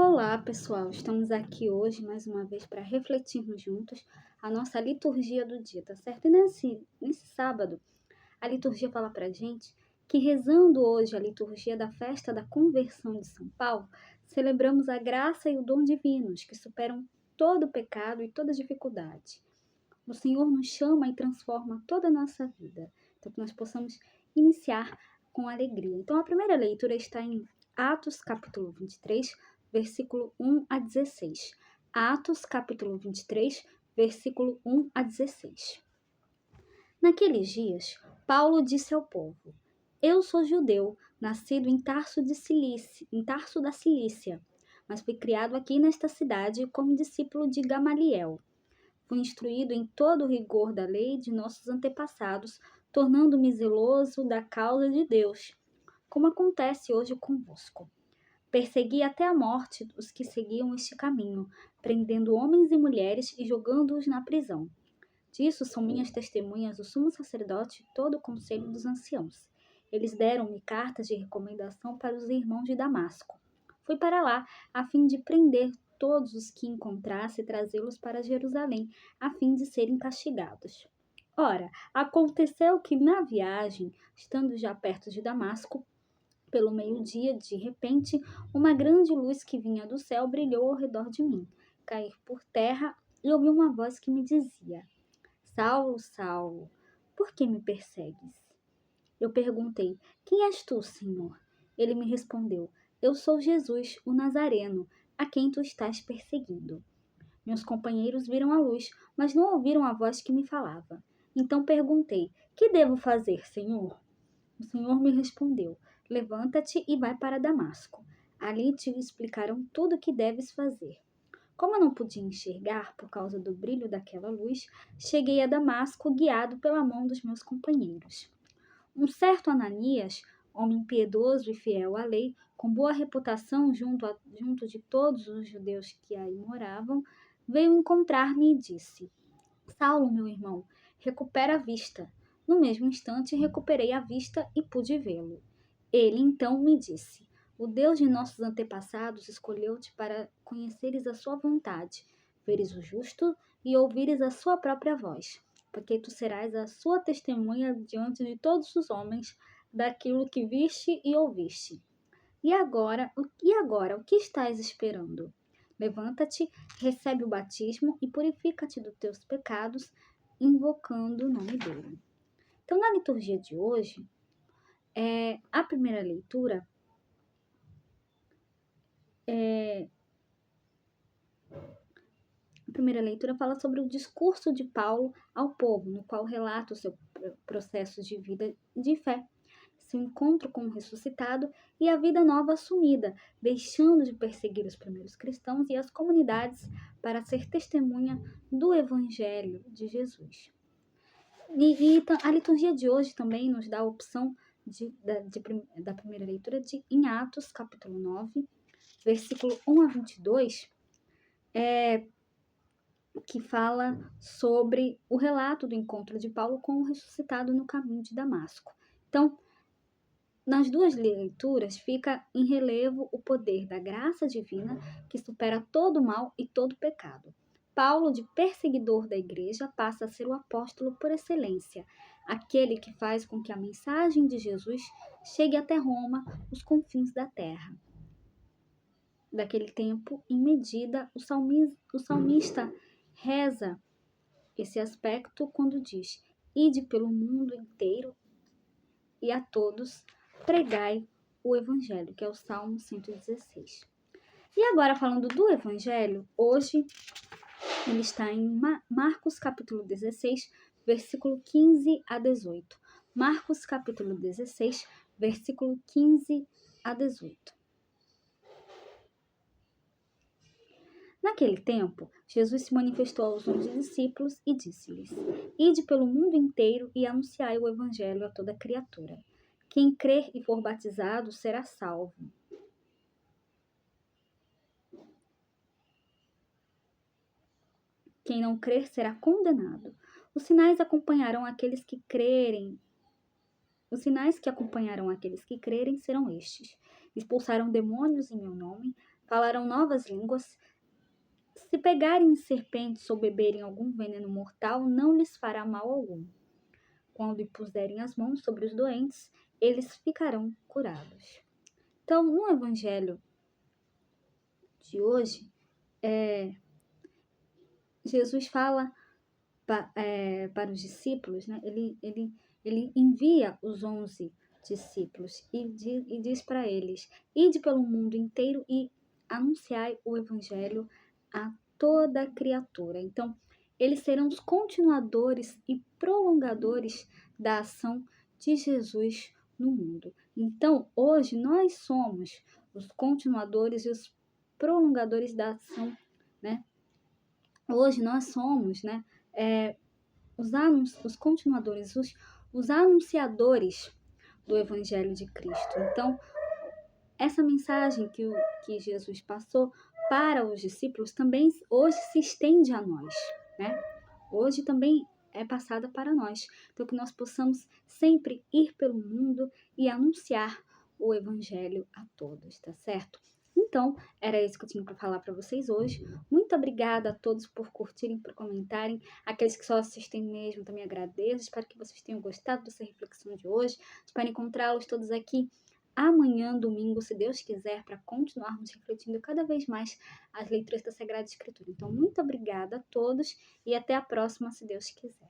Olá, pessoal! Estamos aqui hoje mais uma vez para refletirmos juntos a nossa liturgia do dia, tá certo? E nesse sábado, a liturgia fala para gente que rezando hoje a liturgia da festa da conversão de São Paulo, celebramos a graça e o dom divinos que superam todo o pecado e toda dificuldade. O Senhor nos chama e transforma toda a nossa vida, então que nós possamos iniciar com alegria. Então a primeira leitura está em Atos capítulo 23, versículo 1 a 16. Atos capítulo 23, versículo 1 a 16. Naqueles dias, Paulo disse ao povo: Eu sou judeu, nascido em Tarso da Cilícia, mas fui criado aqui nesta cidade como discípulo de Gamaliel. Fui instruído em todo o rigor da lei de nossos antepassados, tornando-me zeloso da causa de Deus, como acontece hoje convosco. Persegui até a morte os que seguiam este caminho, prendendo homens e mulheres e jogando-os na prisão. Disso são minhas testemunhas o sumo sacerdote e todo o conselho dos anciãos. Eles deram-me cartas de recomendação para os irmãos de Damasco. Fui para lá, a fim de prender todos os que encontrasse e trazê-los para Jerusalém, a fim de serem castigados. Ora, aconteceu que na viagem, estando já perto de Damasco, pelo meio-dia, de repente, uma grande luz que vinha do céu brilhou ao redor de mim. Caí por terra e ouvi uma voz que me dizia: Saulo, Saulo, por que me persegues? Eu perguntei: Quem és tu, Senhor? Ele me respondeu: Eu sou Jesus, o Nazareno, a quem tu estás perseguindo. Meus companheiros viram a luz, mas não ouviram a voz que me falava. Então perguntei: Que devo fazer, Senhor? O Senhor me respondeu: Levanta-te e vai para Damasco. Ali te explicarão tudo o que deves fazer. Como eu não podia enxergar por causa do brilho daquela luz, cheguei a Damasco guiado pela mão dos meus companheiros. Um certo Ananias, homem piedoso e fiel à lei, com boa reputação junto de todos os judeus que aí moravam, veio encontrar-me e disse: Saulo, meu irmão, recupera a vista. No mesmo instante, recuperei a vista e pude vê-lo. Ele então me disse: O Deus de nossos antepassados escolheu-te para conheceres a sua vontade, veres o justo e ouvires a sua própria voz, porque tu serás a sua testemunha diante de todos os homens daquilo que viste e ouviste. O que estás esperando? Levanta-te, recebe o batismo e purifica-te dos teus pecados, invocando o nome dele. Então, na liturgia de hoje, a primeira leitura fala sobre o discurso de Paulo ao povo, no qual relata o seu processo de vida de fé, seu encontro com o ressuscitado e a vida nova assumida, deixando de perseguir os primeiros cristãos e as comunidades para ser testemunha do Evangelho de Jesus. A liturgia de hoje também nos dá a opção da primeira leitura em Atos, capítulo 9, versículo 1 a 22, que fala sobre o relato do encontro de Paulo com o ressuscitado no caminho de Damasco. Então, nas duas leituras fica em relevo o poder da graça divina que supera todo o mal e todo o pecado. Paulo, de perseguidor da igreja, passa a ser o apóstolo por excelência, aquele que faz com que a mensagem de Jesus chegue até Roma, os confins da terra. Daquele tempo, em medida, o salmista reza esse aspecto quando diz: Ide pelo mundo inteiro e a todos pregai o Evangelho, que é o Salmo 116. E agora, falando do Evangelho, hoje ele está em Marcos capítulo 16, versículo 15 a 18. Marcos capítulo 16, versículo 15 a 18. Naquele tempo, Jesus se manifestou aos 11 discípulos e disse-lhes: Ide pelo mundo inteiro e anunciai o Evangelho a toda criatura. Quem crer e for batizado será salvo. Quem não crer será condenado. Os sinais que acompanharão aqueles que crerem serão estes: expulsarão demônios em meu nome, falarão novas línguas. Se pegarem serpentes ou beberem algum veneno mortal, não lhes fará mal algum. Quando impuserem as mãos sobre os doentes, eles ficarão curados. Então, no Evangelho de hoje, Jesus fala para os discípulos, né? Ele envia os 11 discípulos e diz para eles: ide pelo mundo inteiro e anunciai o Evangelho a toda criatura. Então, eles serão os continuadores e prolongadores da ação de Jesus no mundo. Então, hoje nós somos os continuadores e os prolongadores da ação, né? Hoje nós somos, né, os continuadores, os anunciadores do Evangelho de Cristo. Então, essa mensagem que Jesus passou para os discípulos também hoje se estende a nós, né? Hoje também é passada para nós. Então, que nós possamos sempre ir pelo mundo e anunciar o Evangelho a todos, tá certo? Então, era isso que eu tinha para falar para vocês hoje. Muito obrigada a todos por curtirem, por comentarem. Aqueles que só assistem mesmo, também agradeço. Espero que vocês tenham gostado dessa reflexão de hoje. Espero encontrá-los todos aqui amanhã, domingo, se Deus quiser, para continuarmos refletindo cada vez mais as leituras da Sagrada Escritura. Então, muito obrigada a todos e até a próxima, se Deus quiser.